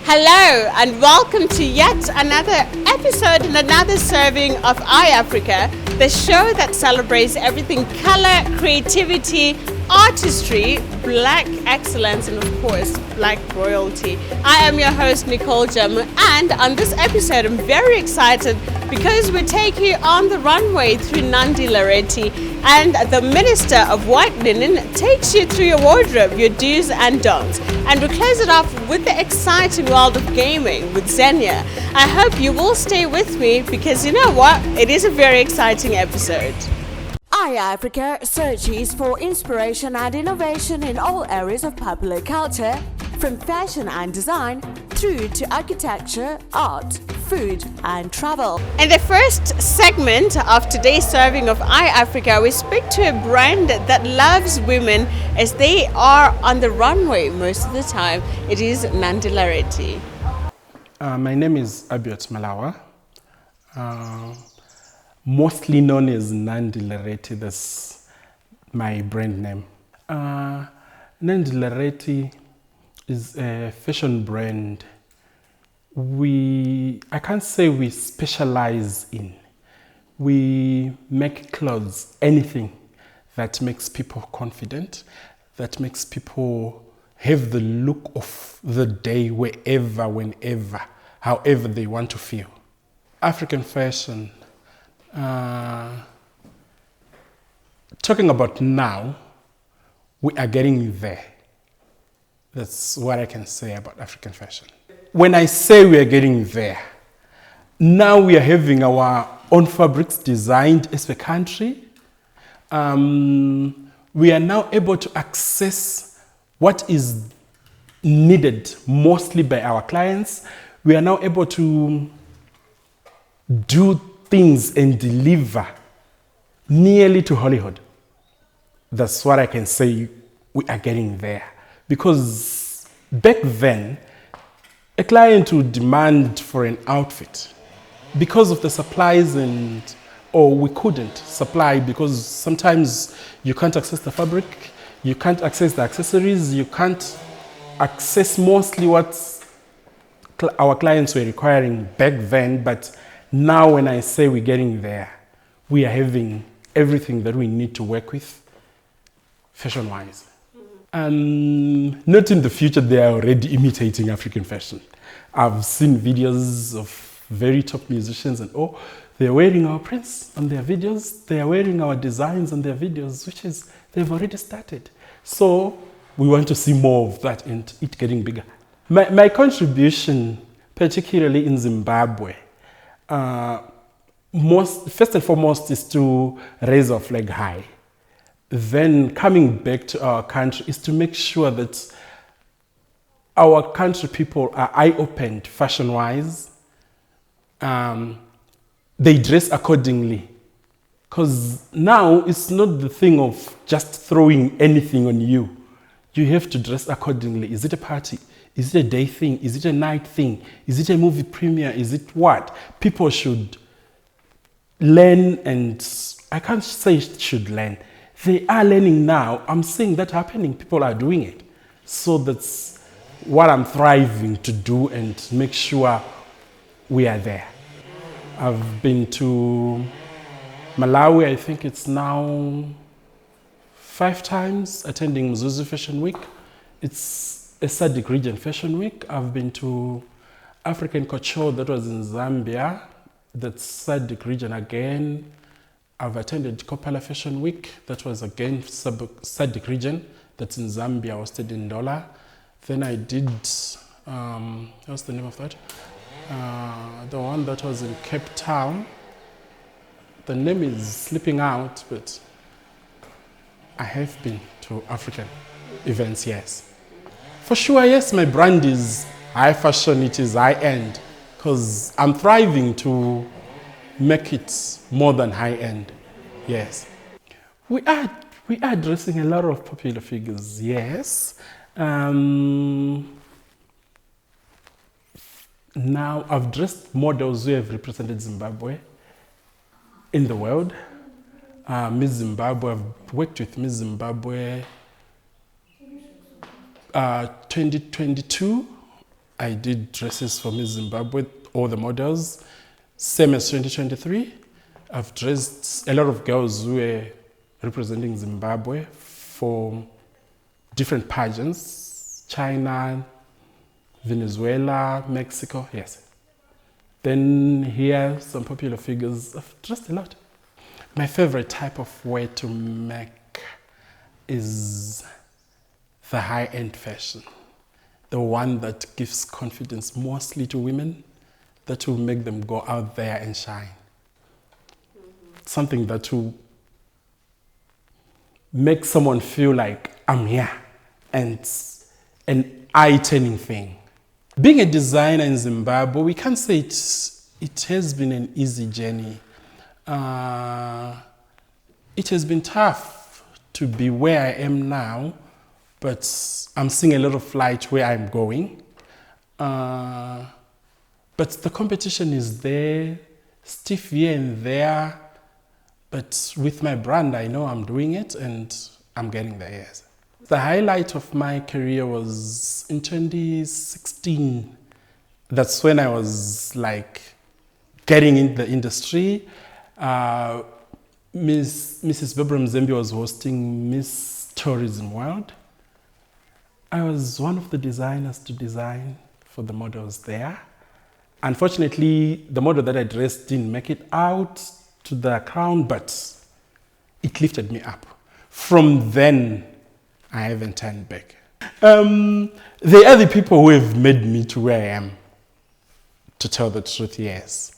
Hello and welcome to yet another episode and another serving of iAfrica, the show that celebrates everything color, creativity, artistry, black excellence, and of course, black royalty. I am your host, Nicole Jamu, and on this episode, I'm very excited because we take you on the runway through Nandi Larethi, and the Minister of Whitelinen takes you through your wardrobe, your do's and don'ts. And we close it off with the exciting world of gaming with Xenia. I hope you will stay with me because you know what? It is a very exciting episode. iAfrica searches for inspiration and innovation in all areas of popular culture, from fashion and design through to architecture, art, food and travel. In the first segment of today's serving of iAfrica, we speak to a brand that loves women as they are on the runway most of the time. It is Nandi Larethi. My name is Abiot Malawa. Mostly known as Nandi Larethi, that's my brand name. Nandi Larethi is a fashion brand. I can't say we specialize in. We make clothes, anything that makes people confident, that makes people have the look of the day wherever, whenever, however they want to feel. African fashion. Talking about now, we are getting there. That's what I can say about African fashion. When I say we are getting there, now we are having our own fabrics designed as a country. We are now able to access what is needed mostly by our clients. We are now able to do things and deliver nearly to Hollywood. That's what I can say, we are getting there. Because back then, a client would demand for an outfit because of the supplies or we couldn't supply because sometimes you can't access the fabric, you can't access the accessories, you can't access mostly what our clients were requiring back then. But now when I say we're getting there, we are having everything that we need to work with fashion-wise. Not in the future, they are already imitating African fashion. I've seen videos of very top musicians and they're wearing our prints on their videos, they are wearing our designs on their videos, which is, they've already started. So we want to see more of that and it getting bigger. My contribution, particularly in Zimbabwe, first and foremost is to raise our flag high. Then coming back to our country is to make sure that our country people are eye-opened fashion-wise. They dress accordingly. Because now it's not the thing of just throwing anything on you. You have to dress accordingly. Is it a party? Is it a day thing? Is it a night thing? Is it a movie premiere? Is it what? People should learn, and I can't say should learn. They are learning now. I'm seeing that happening. People are doing it. So that's what I'm thriving to do and make sure we are there. I've been to Malawi, I think it's now 5 times, attending Mzuzu Fashion Week. It's a SADC region fashion week. I've been to African Couture, that was in Zambia. That's SADC region again. I've attended Kopala Fashion Week. That was again SADC region. That's in Zambia. I was stayed in Ndola. Then I did, what's the name of that? The one that was in Cape Town. The name is slipping out, but I have been to African events, yes. For sure, yes, my brand is high fashion, it is high-end, because I'm thriving to make it more than high-end, yes. We are dressing a lot of popular figures, yes. Now, I've dressed models who have represented Zimbabwe in the world. Miss Zimbabwe, I've worked with Miss Zimbabwe 2022 I did dresses for Miss Zimbabwe, all the models, same as 2023. I've dressed a lot of girls who were representing Zimbabwe for different pageants, China, Venezuela, Mexico, yes. Then here, some popular figures. I've dressed a lot. My favorite type of wear to make is the high-end fashion. The one that gives confidence mostly to women, that will make them go out there and shine. Something that will make someone feel like I'm here, and an eye-turning thing. Being a designer in Zimbabwe, we can't say it has been an easy journey. It has been tough to be where I am now, but I'm seeing a lot of light where I'm going. But the competition is there, stiff here and there, but with my brand, I know I'm doing it and I'm getting there, yes. The highlight of my career was in 2016. That's when I was like getting in the industry. Mrs. Barbara Mzembe was hosting Miss Tourism World. I was one of the designers to design for the models there. Unfortunately, the model that I dressed didn't make it out to the crown, but it lifted me up. From then, I haven't turned back. There are the people who have made me to where I am, to tell the truth, yes.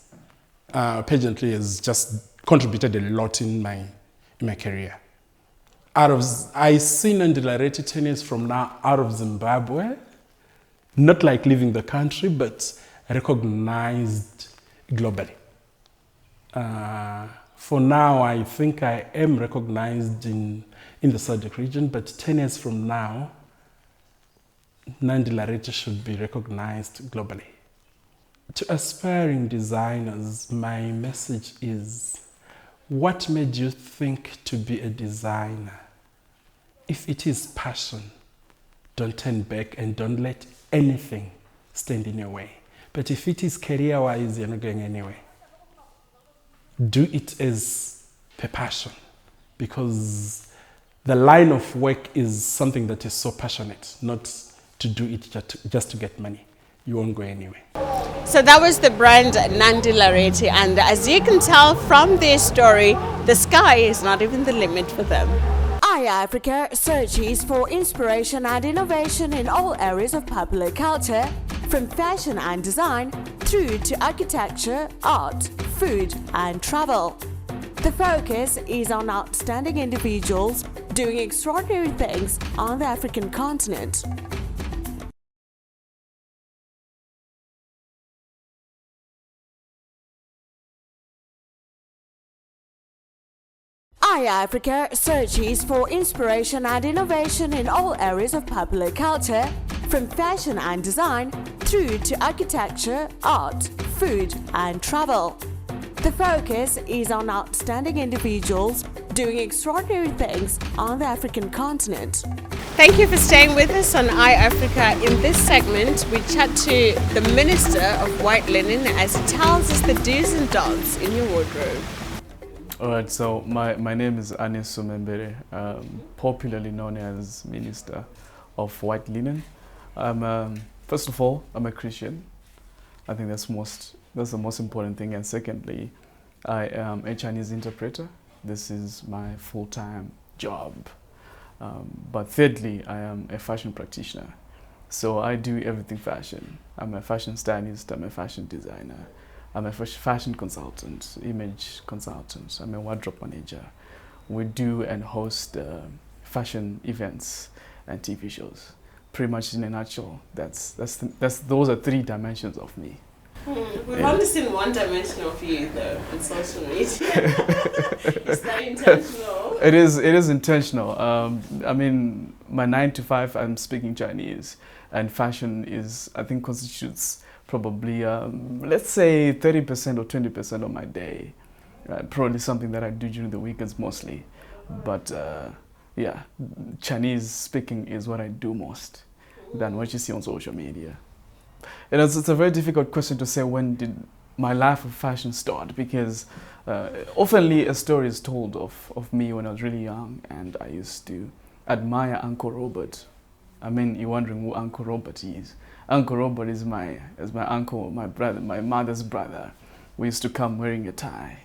Pageantry has just contributed a lot in my career. I see Nandi Larethi 10 years from now out of Zimbabwe, not like leaving the country, but recognized globally. For now, I think I am recognized in the SADC region, but 10 years from now, Nandi Larethi should be recognized globally. To aspiring designers, my message is, what made you think to be a designer? If it is passion, don't turn back and don't let anything stand in your way. But if it is career-wise, you're not going anywhere. Do it as per passion, because the line of work is something that is so passionate, not to do it just to get money. You won't go anywhere. So that was the brand Nandi Larethi, and as you can tell from their story, the sky is not even the limit for them. iAfrica searches for inspiration and innovation in all areas of popular culture, from fashion and design through to architecture, art, food and travel. The focus is on outstanding individuals doing extraordinary things on the African continent. iAfrica searches for inspiration and innovation in all areas of popular culture, from fashion and design through to architecture, art, food and travel. The focus is on outstanding individuals doing extraordinary things on the African continent. Thank you for staying with us on iAfrica. In this segment, we chat to the Minister of Whitelinen as he tells us the do's and don'ts in your wardrobe. All right, so my name is Anis Sumembere, popularly known as Minister of Whitelinen. First of all, I'm a Christian. I think that's the most important thing. And secondly, I am a Chinese interpreter. This is my full-time job. But thirdly, I am a fashion practitioner. So I do everything fashion. I'm a fashion stylist, I'm a fashion designer. I'm a fashion consultant, image consultant. I'm a wardrobe manager. We do and host fashion events and TV shows. Pretty much in a nutshell, those are 3 dimensions of me. We've only seen one dimension of you though on social media. Is that intentional? It is intentional. I mean, my 9 to 5, I'm speaking Chinese, and fashion I think constitutes probably, let's say 30% or 20% of my day. Probably something that I do during the weekends mostly. But yeah, Chinese speaking is what I do most than what you see on social media. It's a very difficult question to say when did my life of fashion start, because oftenly a story is told of me when I was really young and I used to admire Uncle Robert. I mean, you're wondering who Uncle Robert is. Uncle Robert is my uncle, my brother, my mother's brother. We used to come wearing a tie.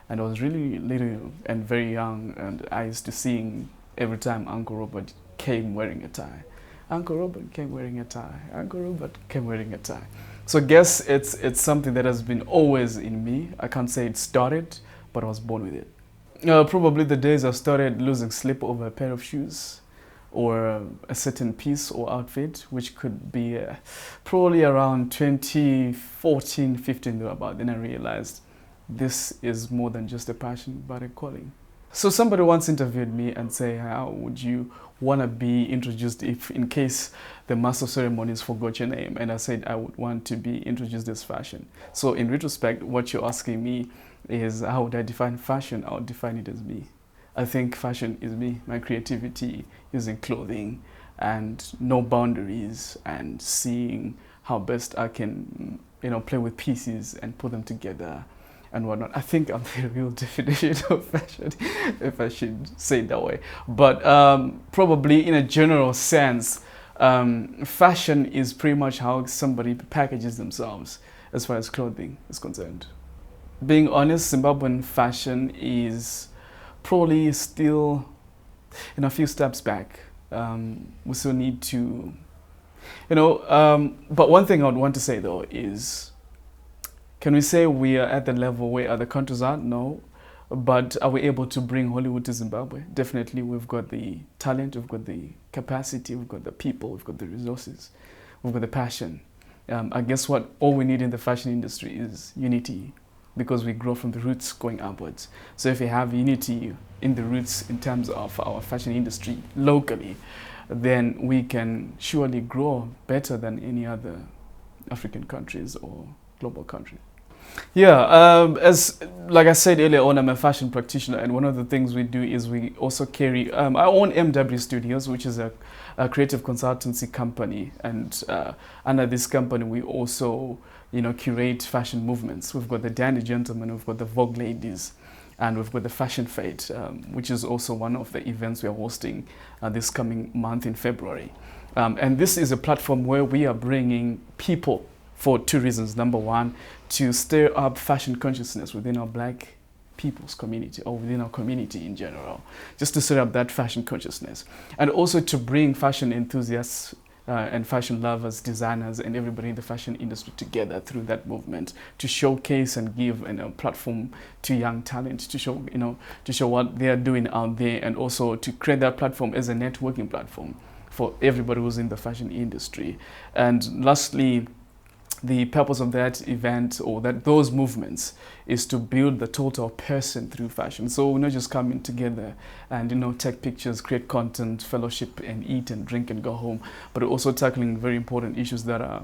And I was really little and very young, and I used to sing every time Uncle Robert came wearing a tie. Uncle Robert came wearing a tie. Uncle Robert came wearing a tie. So I guess it's something that has been always in me. I can't say it started, but I was born with it. Probably the days I started losing sleep over a pair of shoes or a certain piece or outfit, which could be probably around 2014, 15, about. Then I realized this is more than just a passion, but a calling. So somebody once interviewed me and say, how would you want to be introduced if in case the master of ceremonies forgot your name? And I said I would want to be introduced as fashion. So in retrospect, what you're asking me is how would I define fashion? I would define it as me. I think fashion is me, my creativity using clothing and no boundaries and seeing how best I can, play with pieces and put them together and whatnot. I think I'm the real definition of fashion, if I should say it that way. But probably in a general sense, fashion is pretty much how somebody packages themselves as far as clothing is concerned. Being honest, Zimbabwean fashion is probably still a few steps back. We still need to, but one thing I would want to say though is, can we say we are at the level where other countries are? No. But are we able to bring Hollywood to Zimbabwe? Definitely. We've got the talent, we've got the capacity, we've got the people, we've got the resources, we've got the passion. I guess what all we need in the fashion industry is unity, because we grow from the roots going upwards. So if we have unity in the roots in terms of our fashion industry locally, then we can surely grow better than any other African countries or global country. Yeah, as like I said earlier on, I'm a fashion practitioner, and one of the things we do is we also carry our own MW Studios, which is a creative consultancy company, and under this company we also curate fashion movements. We've got the Dandy Gentlemen, we've got the Vogue Ladies, and we've got the Fashion Fete, which is also one of the events we are hosting this coming month in February. And this is a platform where we are bringing people for two reasons. Number one, to stir up fashion consciousness within our Black people's community or within our community in general, just to stir up that fashion consciousness. And also to bring fashion enthusiasts and fashion lovers, designers, and everybody in the fashion industry together through that movement to showcase and give a platform to young talent to show what they are doing out there, and also to create that platform as a networking platform for everybody who's in the fashion industry. And lastly, the purpose of that event or those movements is to build the total person through fashion. So we're not just coming together and take pictures, create content, fellowship, and eat and drink and go home, but also tackling very important issues that are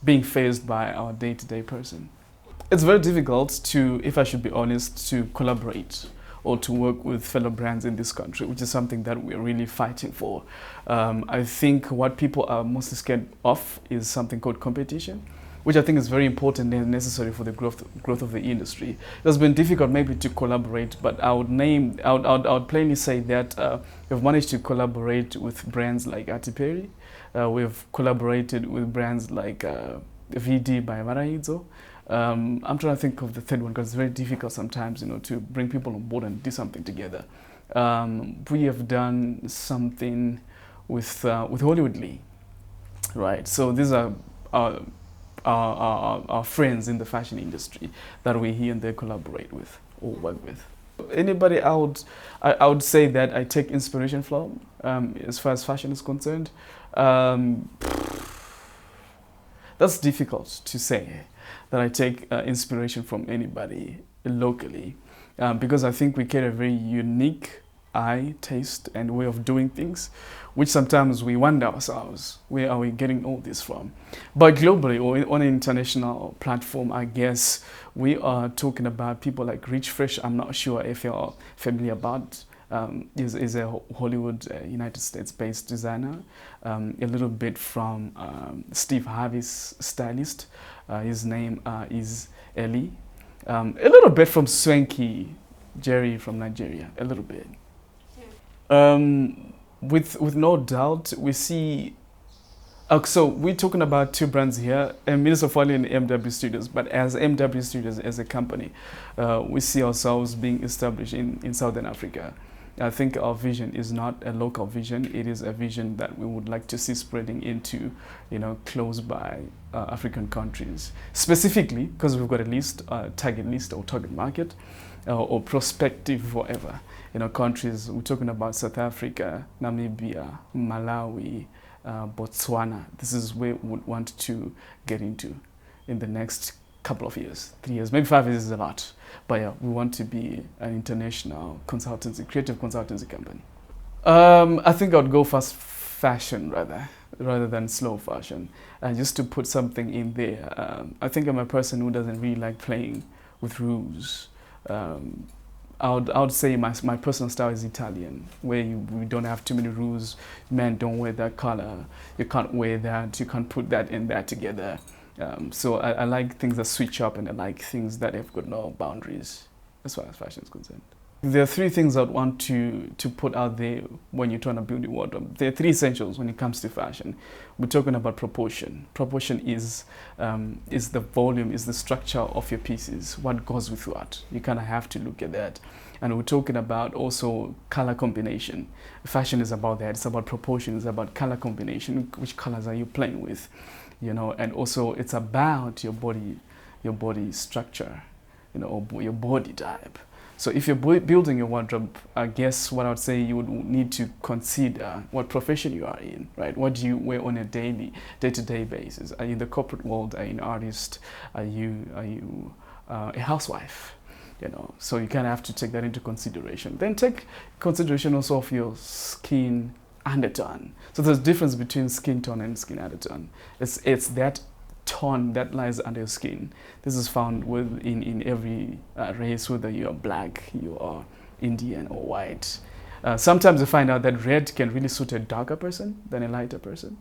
being faced by our day-to-day person. It's very difficult to, if I should be honest, to collaborate or to work with fellow brands in this country, which is something that we're really fighting for. I think what people are mostly scared of is something called competition, which I think is very important and necessary for the growth of the industry. It has been difficult maybe to collaborate, but I would plainly say that we've managed to collaborate with brands like Atiperi. We've collaborated with brands like VD by Maraidzo. I'm trying to think of the third one because it's very difficult sometimes, to bring people on board and do something together. We have done something with Hollywood Lee, right? So these are our friends in the fashion industry that we here and there collaborate with or work with. Anybody I would say that I take inspiration from as far as fashion is concerned. That's difficult to say that I take inspiration from anybody locally, because I think we carry a very unique eye, taste, and way of doing things, which sometimes we wonder ourselves, where are we getting all this from? But globally, or on an international platform, I guess we are talking about people like Rich Fresh. I'm not sure if you're familiar about is a Hollywood, United States-based designer. A little bit from Steve Harvey's stylist. His name is Eli. A little bit from Swanky Jerry from Nigeria. A little bit. With no doubt, we see. So we're talking about two brands here, Minister of Whitelinen and MW Studios. But as MW Studios as a company, we see ourselves being established in Southern Africa. I think our vision is not a local vision. It is a vision that we would like to see spreading into, close by African countries. Specifically, because we've got a list, target list or target market, or prospective, whatever. Countries, we're talking about South Africa, Namibia, Malawi, Botswana. This is where we would want to get into in the next couple of years, 3 years, maybe 5 years is a lot. But yeah, we want to be an international consultancy, creative consultancy company. I think I'd go fast fashion rather than slow fashion. Just to put something in there, I think I'm a person who doesn't really like playing with rules. I would say my personal style is Italian, where we don't have too many rules. Men don't wear that color. You can't wear that. You can't put that and that together. So I like things that switch up, and I like things that have got no boundaries as far as fashion is concerned. There are 3 things I'd want to put out there when you're trying to build your wardrobe. There are 3 essentials when it comes to fashion. We're talking about proportion. Proportion is the volume, is the structure of your pieces, what goes with what. You kind of have to look at that. And we're talking about also color combination. Fashion is about that. It's about proportion. It's about color combination. Which colors are you playing with? And also it's about your body structure, or your body type. So if you're building your wardrobe, I guess what I would say you would need to consider what profession you are in, right? What do you wear on a day-to-day basis? Are you in the corporate world? Are you an artist? Are you a housewife? So you kind of have to take that into consideration. Then take consideration also of your skin undertone. So there's a difference between skin tone and skin undertone. It's that tone that lies under your skin. This is found in every race, whether you're black, you are Indian or white. Sometimes you find out that red can really suit a darker person than a lighter person.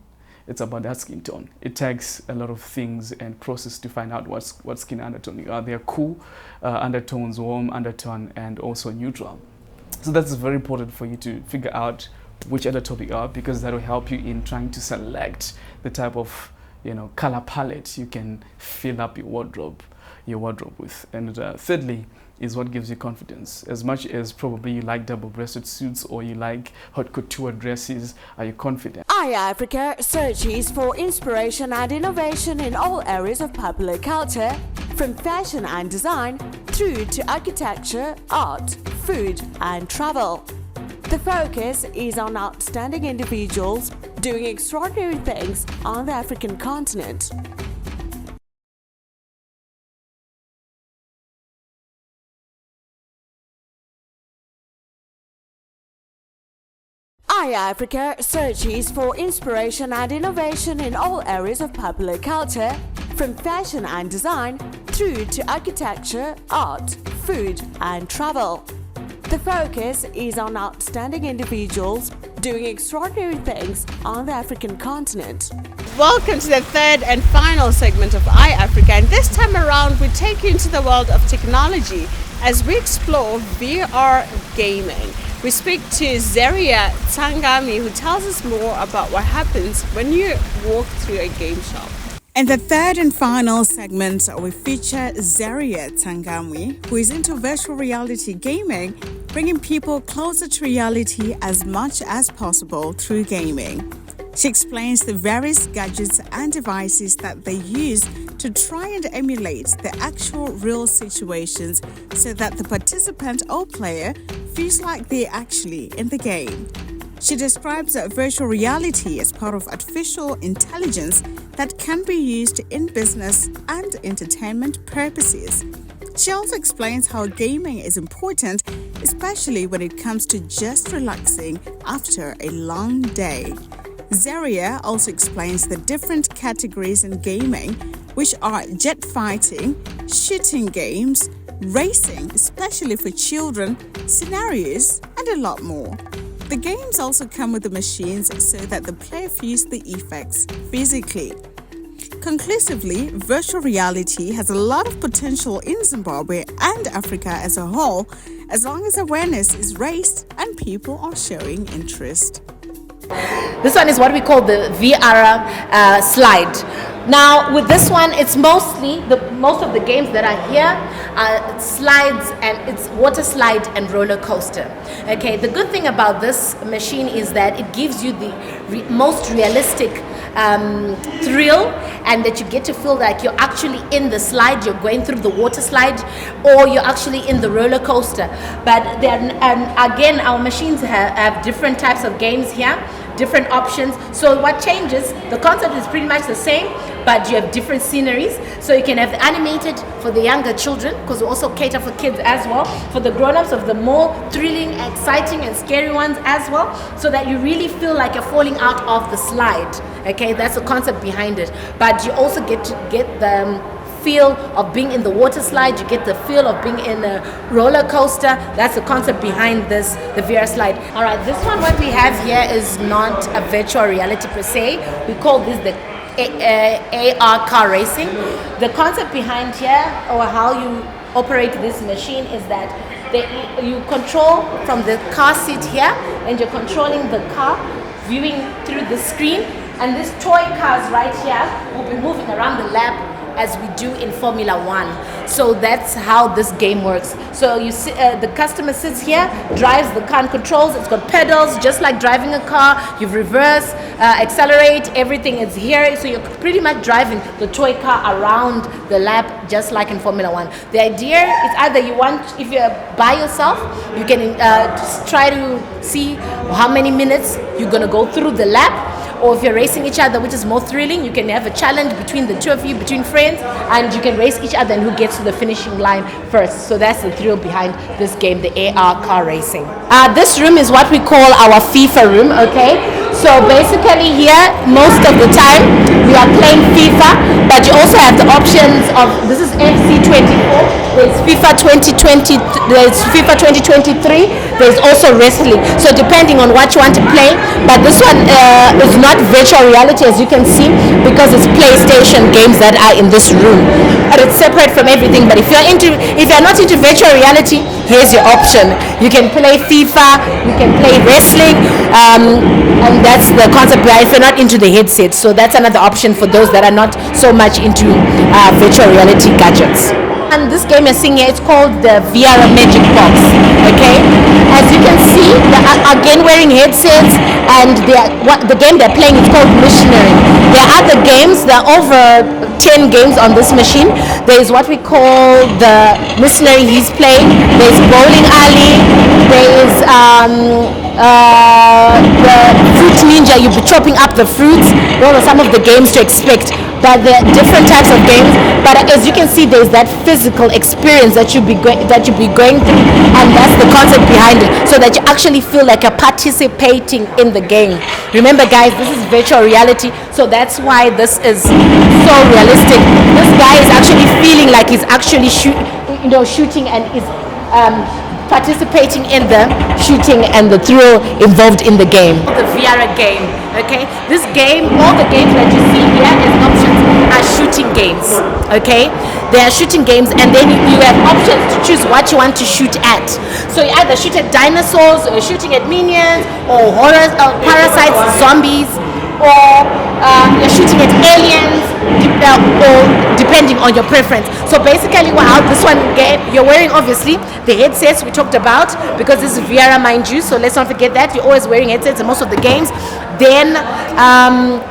It's about that skin tone. It takes a lot of things and process to find out what skin undertone you are. There are cool undertones, warm undertone, and also neutral. So that's very important for you to figure out which undertone you are, because that will help you in trying to select the type of color palette you can fill up your wardrobe with. And thirdly is what gives you confidence. As much as probably you like double-breasted suits or you like haute couture dresses, are you confident? iAfrica searches for inspiration and innovation in all areas of popular culture, from fashion and design through to architecture, art, food and travel. The focus is on outstanding individuals doing extraordinary things on the African continent. iAfrica searches for inspiration and innovation in all areas of popular culture, from fashion and design through to architecture, art, food and travel. The focus is on outstanding individuals doing extraordinary things on the African continent. Welcome to the 3rd and final segment of iAfrica, and this time around we take you into the world of technology as we explore VR gaming. We speak to Zaria Tsangami, who tells us more about what happens when you walk through a game shop. In the 3rd and final segment, we feature Zaria Tsangami, who is into virtual reality gaming, bringing people closer to reality as much as possible through gaming. She explains the various gadgets and devices that they use to try and emulate the actual real situations so that the participant or player feels like they're actually in the game. She describes virtual reality as part of artificial intelligence that can be used in business and entertainment purposes. She also explains how gaming is important, especially when it comes to just relaxing after a long day. Zaria also explains the different categories in gaming, which are jet fighting, shooting games, racing, especially for children, scenarios, and a lot more. The games also come with the machines so that the player feels the effects physically. Conclusively, virtual reality has a lot of potential in Zimbabwe and Africa as a whole, as long as awareness is raised and people are showing interest. This one is what we call the VR slide. Now, with this one, it's mostly most of the games that are here are slides, and it's water slide and roller coaster. Okay, the good thing about this machine is that it gives you the most realistic thrill, and that you get to feel like you're actually in the slide, you're going through the water slide, or you're actually in the roller coaster. But then, again, our machines have different types of games here, different options. So what changes, the concept is pretty much the same, but you have different sceneries. So you can have the animated for the younger children, because we also cater for kids as well, for the grown-ups of the more thrilling, exciting and scary ones as well, so that you really feel like you're falling out of the slide. Okay, that's the concept behind it. But you also get to get the feel of being in the water slide, you get the feel of being in a roller coaster. That's the concept behind this, the VR slide. All right, this one, what we have here is not a virtual reality per se. We call this the AR car racing. The concept behind here, or how you operate this machine, is that you control from the car seat here, and you're controlling the car, viewing through the screen, and these toy cars right here will be moving around the lap as we do in Formula One. So that's how this game works. So you see, the customer sits here, drives the car and controls. It's got pedals, just like driving a car. You reverse, accelerate, everything is here. So you're pretty much driving the toy car around the lap, just like in Formula One. The idea is either you want, if you're by yourself, you can just try to see how many minutes you're gonna go through the lap. Or if you're racing each other, which is more thrilling, you can have a challenge between the two of you, between friends, and you can race each other and who gets to the finishing line first. So that's the thrill behind this game, the AR car racing. This room is what we call our FIFA room, okay? So basically here, most of the time, we are playing FIFA, but you also have the options of, this is FC24, there's FIFA 2020, there's FIFA 2023, there's also wrestling. So depending on what you want to play, but this one is not virtual reality, as you can see, because it's PlayStation games that are in this room. And it's separate from everything, but if you're not into virtual reality, here's your option. You can play FIFA, you can play wrestling, and that's the concept behind if you're not into the headset. So that's another option for those that are not so much into virtual reality gadgets. And this game you're seeing here, it's called the VR Magic Box. Okay, as you can see, they are again wearing headsets, and the game they're playing is called Missionary. There are other games. There are over 10 games on this machine. There is what we call the Missionary he's playing. There's Bowling Alley. There is the Fruit Ninja. You'll be chopping up the fruits. Those are some of the games to expect. But there are different types of games. But as you can see, there's that physical experience that you'll be going through, and that's the concept behind it, so that you actually feel like you're participating in the game. Remember, guys, this is virtual reality, so that's why this is so realistic. This guy is actually feeling like he's actually shooting and is participating in the shooting and the thrill involved in the game. The VR game, okay? This game, all the games that you see here as options are shooting games, okay? They are shooting games, and then you have options to choose what you want to shoot at. So you either shoot at dinosaurs, or shooting at minions, or horrors, or parasites, zombies, or you're shooting at aliens, or depending on your preference. So basically, how this one game, you're wearing obviously the headsets we talked about, because this is VR, mind you, so let's not forget that you're always wearing headsets in most of the games. Then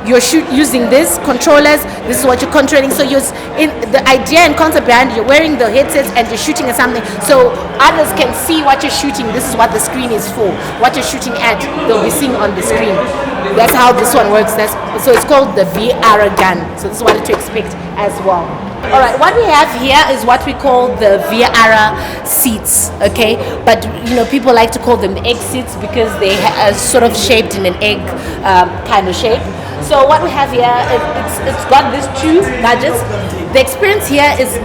you're using these controllers. This is what you're controlling. So the idea and concept behind you're wearing the headsets and you're shooting at something, so others can see what you're shooting. This is what the screen is for. What you're shooting at, they'll be seeing on the screen. That's how this one works. So it's called the VR gun. So this is what to expect as well. All right, what we have here is what we call the VR seats, okay? But people like to call them the egg seats because they are sort of shaped in an egg kind of shape. So what we have here, it's got these two gadgets. The experience here is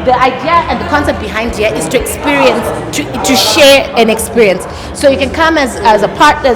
the idea and the concept behind here is to experience, to share an experience. So you can come as a partner,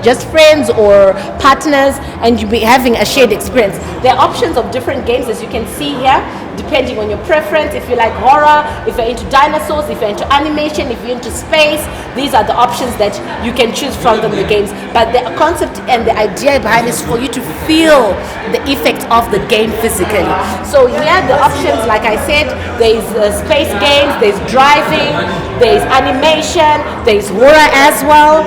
just friends or partners, and you'll be having a shared experience. There are options of different games, as you can see here, depending on your preference. If you like horror, if you're into dinosaurs, if you're into animation, if you're into space, these are the options that you can choose from the games. But the concept and the idea behind is for you to feel the effect of the game physically. So here the options, like I said, there's space games, there's driving, there's animation, there's horror as well,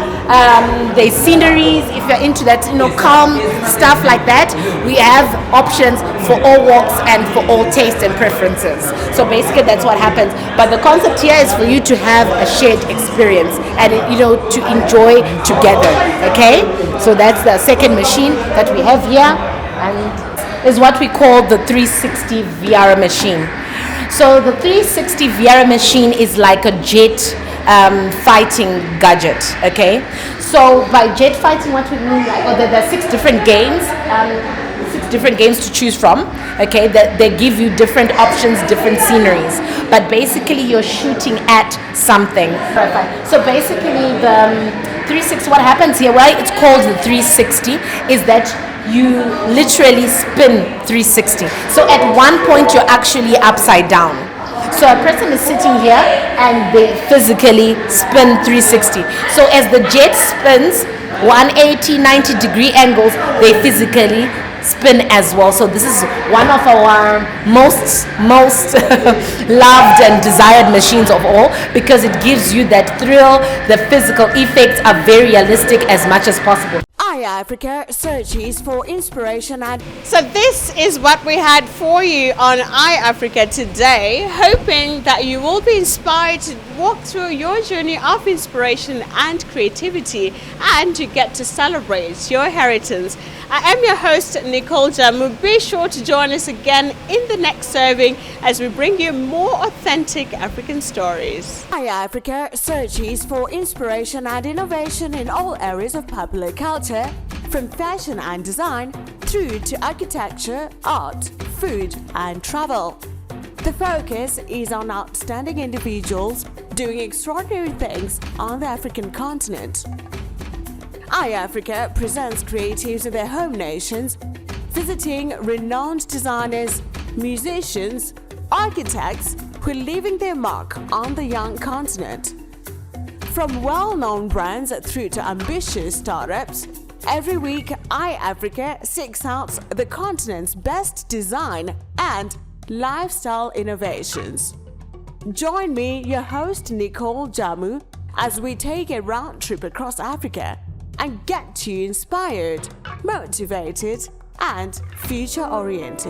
there's sceneries. If you're into that, calm stuff like that, we have options for all walks and for all tastes and preferences. So basically that's what happens. But the concept here is for you to have a shared experience and to enjoy together. Okay, so that's the second machine that we have here, and is what we call the 360 VR machine. So the 360 VR machine is like a jet fighting gadget. Okay, so by jet fighting, what we mean, there are 6 different games. 6 different games to choose from. Okay, that they give you different options, different sceneries, but basically you're shooting at something. So basically the 360, what happens here, why it's called the 360, is that you literally spin 360. So at one point you're actually upside down. So a person is sitting here and they physically spin 360. So as the jet spins 180, 90 degree angles, they physically spin as well. So this is one of our most loved and desired machines of all, because it gives you that thrill. The physical effects are very realistic as much as possible. iAfrica searches for inspiration and So this is what we had for you on iAfrica today, hoping that you will be inspired to walk through your journey of inspiration and creativity and to get to celebrate your heritage. I am your host, Nicole Jamu. Be sure to join us again in the next serving as we bring you more authentic African stories. iAfrica searches for inspiration and innovation in all areas of popular culture, from fashion and design through to architecture, art, food and travel. The focus is on outstanding individuals doing extraordinary things on the African continent. iAfrica presents creatives in their home nations, visiting renowned designers, musicians, architects who are leaving their mark on the young continent. From well-known brands through to ambitious startups, every week iAfrica seeks out the continent's best design and lifestyle innovations. Join me, your host Nicole Jamu, as we take a round trip across Africa and get you inspired, motivated, and future-oriented.